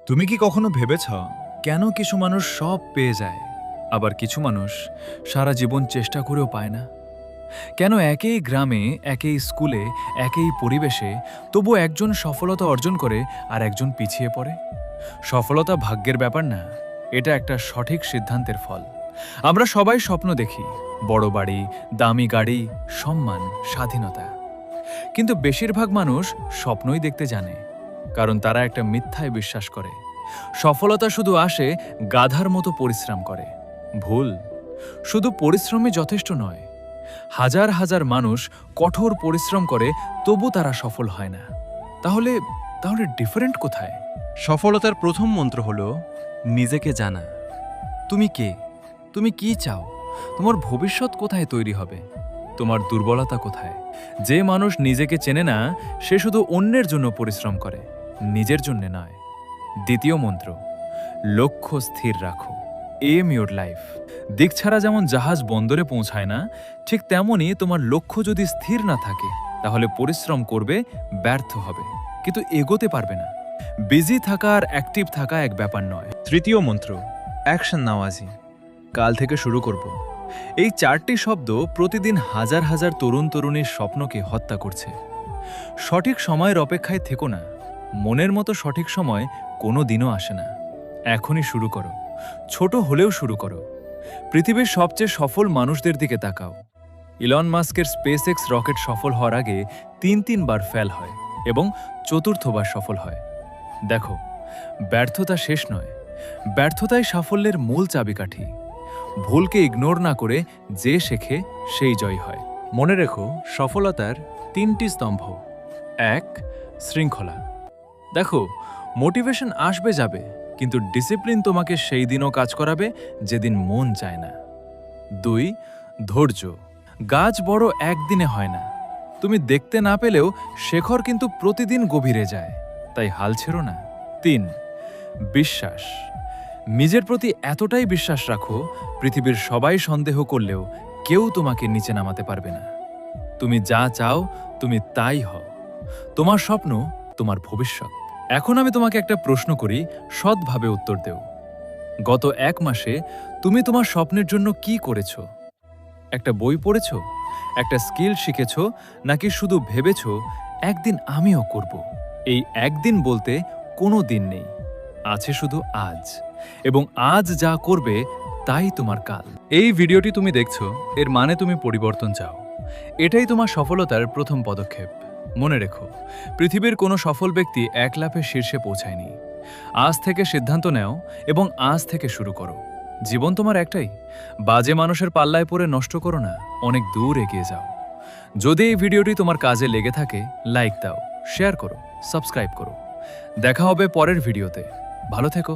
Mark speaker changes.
Speaker 1: তুমি কি কখনো ভেবেছ কেন কিছু মানুষ সব পেয়ে যায় আবার কিছু মানুষ সারা জীবন চেষ্টা করেও পায় না? কেন একই গ্রামে, একই স্কুলে, একই পরিবেশে তবু একজন সফলতা অর্জন করে আর একজন পিছিয়ে পড়ে? সফলতা ভাগ্যের ব্যাপার না, এটা একটা সঠিক সিদ্ধান্তের ফল। আমরা সবাই স্বপ্ন দেখি, বড় বাড়ি, দামি গাড়ি, সম্মান, স্বাধীনতা। কিন্তু বেশিরভাগ মানুষ স্বপ্নই দেখতে জানে, কারণ তারা একটা মিথ্যায় বিশ্বাস করে সফলতা শুধু আসে গাধার মতো পরিশ্রম করে। ভুল। শুধু পরিশ্রমই যথেষ্ট নয়, হাজার হাজার মানুষ কঠোর পরিশ্রম করে তবু তারা সফল হয় না। তাহলে তাহলে ডিফারেন্ট কোথায়?
Speaker 2: সফলতার প্রথম মন্ত্র হলো নিজেকে জানা। তুমি কে? তুমি কি চাও? তোমার ভবিষ্যৎ কোথায় তৈরি হবে?
Speaker 1: তোমার দুর্বলতা কোথায়? যে মানুষ নিজেকে চেনে না সে শুধু অন্যের জন্য পরিশ্রম করে, নিজের জন্য নয়। দ্বিতীয় মন্ত্র, লক্ষ্য স্থির রাখো। Am your life. দিক ছাড়া যেমন জাহাজ বন্দরে পৌঁছায় না, ঠিক তেমনি তোমার লক্ষ্য যদি স্থির না থাকে তাহলে পরিশ্রম করবে, ব্যর্থ হবে, কিন্তু এগোতে পারবে না। বিজি থাকা আর অ্যাক্টিভ থাকা এক ব্যাপার নয়। তৃতীয় মন্ত্র, অ্যাকশন নাও আজি। কাল থেকে শুরু করব। এই চারটি শব্দ প্রতিদিন হাজার হাজার তরুণ তরুণীর স্বপ্নকে হত্যা করছে। সঠিক সময়ের অপেক্ষায় থেকো না, মনের মতো সঠিক সময় কোনো দিনও আসে না। এখনই শুরু করো, ছোট হলেও শুরু করো। পৃথিবীর সবচেয়ে সফল মানুষদের দিকে তাকাও। ইলন মাস্কের স্পেসএক্স রকেট সফল হওয়ার আগে তিনবার ফেল হয় এবং চতুর্থবার সফল হয়। দেখো, ব্যর্থতা শেষ নয়, ব্যর্থতাই সাফল্যের মূল চাবিকাঠি। ভুলকে ইগনোর না করে যে শেখে সেই জয় হয়। মনে রেখো, সফলতার তিনটি স্তম্ভ। 1. শৃঙ্খলা। দেখো, মোটিভেশন আসবে যাবে, কিন্তু ডিসিপ্লিন তোমাকে সেই দিনও কাজ করাবে যেদিন মন চায় না। 2. ধৈর্য। গাছ বড় একদিনে হয় না, তুমি দেখতে না পেলেও শেখর কিন্তু প্রতিদিন গভীরে যায়, তাই হাল ছেড়ো না। 3. বিশ্বাস। নিজের প্রতি এতটাই বিশ্বাস রাখো, পৃথিবীর সবাই সন্দেহ করলেও কেউ তোমাকে নিচে নামাতে পারবে না। তুমি যা চাও তুমি তাই হও। তোমার স্বপ্ন তোমার ভবিষ্যৎ। এখন আমি তোমাকে একটা প্রশ্ন করি, সৎভাবে উত্তর দেও। গত 1 মাসে তুমি তোমার স্বপ্নের জন্য কি করেছ? একটা বই পড়েছ, একটা স্কিল শিখেছ, নাকি শুধু ভেবেছ একদিন আমিও করব? এই একদিন বলতে কোনো দিন নেই, আছে শুধু আজ। এবং আজ যা করবে তাই তোমার কাল। এই ভিডিওটি তুমি দেখছো, এর মানে তুমি পরিবর্তন চাও। এটাই তোমার সফলতার প্রথম পদক্ষেপ। মনে রেখো, পৃথিবীর কোনো সফল ব্যক্তি এক লাফে শীর্ষে পৌঁছায়নি। আজ থেকে সিদ্ধান্ত নাও এবং আজ থেকে শুরু করো। জীবন তোমার একটাই, বাজে মানুষের পাল্লায় পড়ে নষ্ট করো না, অনেক দূর এগিয়ে যাও। যদি এই ভিডিওটি তোমার কাজে লেগে থাকে, লাইক দাও, শেয়ার করো, সাবস্ক্রাইব করো। দেখা হবে পরের ভিডিওতে। ভালো থেকো।